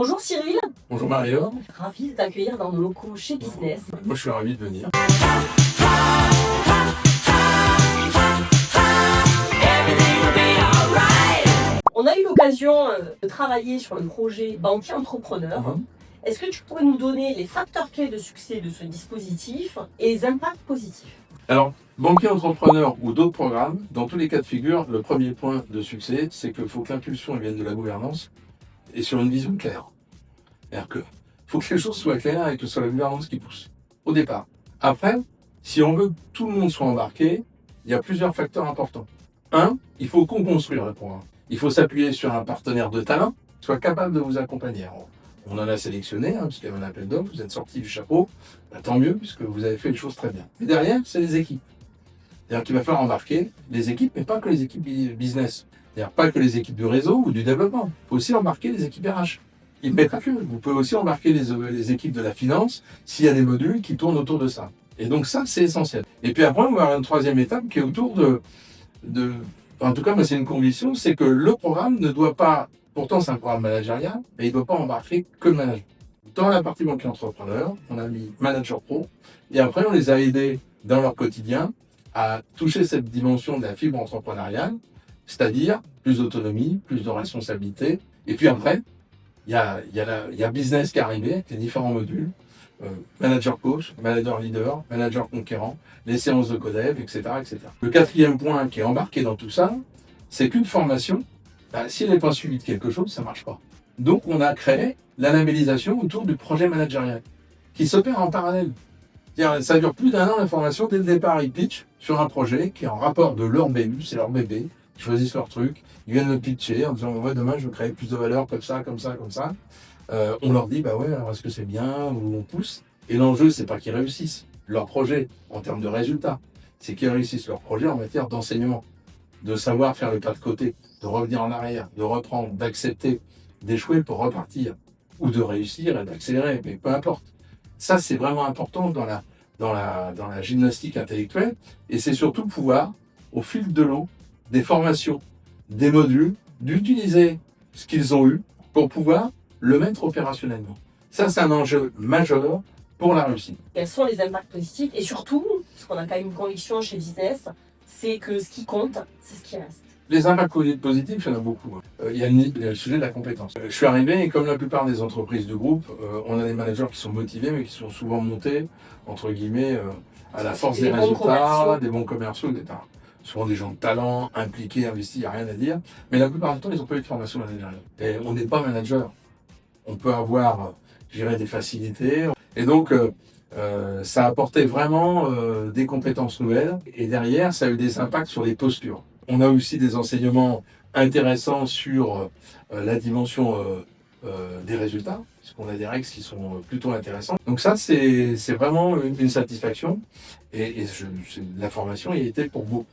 Bonjour Cyril, Bonjour Mario, ravi de t'accueillir dans nos locaux chez Business. moi je suis ravi de venir. On a eu l'occasion de travailler sur le projet Banquier Entrepreneur. Est-ce que tu pourrais nous donner les facteurs clés de succès de ce dispositif et les impacts positifs? Alors, banquier entrepreneur ou d'autres programmes, dans tous les cas de figure, le premier point de succès, c'est qu'il faut que l'impulsion vienne de la gouvernance et sur une vision claire. C'est-à-dire qu'il faut que les choses soient claires et que ce soit la gouvernance qui pousse, au départ. Après, si on veut que tout le monde soit embarqué, il y a plusieurs facteurs importants. Un, il faut co-construire le programme. Il faut s'appuyer sur un partenaire de talent qui soit capable de vous accompagner. On en a sélectionné, puisqu'il y avait un appel d'offres, vous êtes sorti du chapeau, tant mieux, puisque vous avez fait les choses très bien. Mais derrière, c'est les équipes. C'est-à-dire qu'il va falloir embarquer les équipes, mais pas que les équipes business. C'est-à-dire pas que les équipes du réseau ou du développement. Il faut aussi embarquer les équipes RH. Mais pas que. Vous pouvez aussi embarquer les équipes de la finance s'il y a des modules qui tournent autour de ça. Et donc ça, c'est essentiel. Et puis après, on va avoir une troisième étape qui est autour en tout cas, moi, c'est une conviction, c'est que le programme ne doit pas, pourtant c'est un programme managérial, mais il ne doit pas embarquer que le manager. Dans la partie banquier entrepreneur, on a mis manager pro, et après on les a aidés dans leur quotidien à toucher cette dimension de la fibre entrepreneuriale, c'est-à-dire plus d'autonomie, plus de responsabilité. Et puis après, il y a business qui est arrivé avec les différents modules, manager coach, manager leader, manager conquérant, les séances de codev, etc., etc. Le quatrième point qui est embarqué dans tout ça, c'est qu'une formation, si elle n'est pas suivie de quelque chose, ça ne marche pas. Donc on a créé la labellisation autour du projet managérial, qui s'opère en parallèle. C'est-à-dire, ça dure plus d'un an la formation, dès le départ ils pitchent sur un projet qui est en rapport de leur BU, c'est leur bébé, ils choisissent leur truc, ils viennent le pitcher en disant ouais, demain je veux créer plus de valeur comme ça, comme ça, comme ça. On leur dit, ouais, alors est-ce que c'est bien, ou on pousse. Et l'enjeu, c'est pas qu'ils réussissent leur projet en termes de résultats, c'est qu'ils réussissent leur projet en matière d'enseignement, de savoir faire le pas de côté, de revenir en arrière, de reprendre, d'accepter, d'échouer pour repartir, ou de réussir et d'accélérer, mais peu importe. Ça, c'est vraiment important dans la gymnastique intellectuelle, et c'est surtout pouvoir, au fil de l'eau, des formations, des modules, d'utiliser ce qu'ils ont eu pour pouvoir le mettre opérationnellement. Ça, c'est un enjeu majeur pour la réussite. Quels sont les impacts positifs? Et surtout, parce qu'on a quand même une conviction chez Business, c'est que ce qui compte, c'est ce qui reste. Les impacts positifs, il y en a beaucoup. Il y a le sujet de la compétence. Je suis arrivé et comme la plupart des entreprises du groupe, on a des managers qui sont motivés, mais qui sont souvent montés, entre guillemets, à la force des résultats, des bons commerciaux, etc. Souvent des gens de talent, impliqués, investis, il n'y a rien à dire. Mais la plupart du temps, ils n'ont pas eu de formation managériale. Et on n'est pas manager. On peut avoir, je dirais, des facilités. Et donc, ça a apporté vraiment des compétences nouvelles. Et derrière, ça a eu des impacts sur les postures. On a aussi des enseignements intéressants sur la dimension des résultats, puisqu'on a des règles qui sont plutôt intéressantes. Donc ça, c'est vraiment une satisfaction. Et la formation, il était pour beaucoup.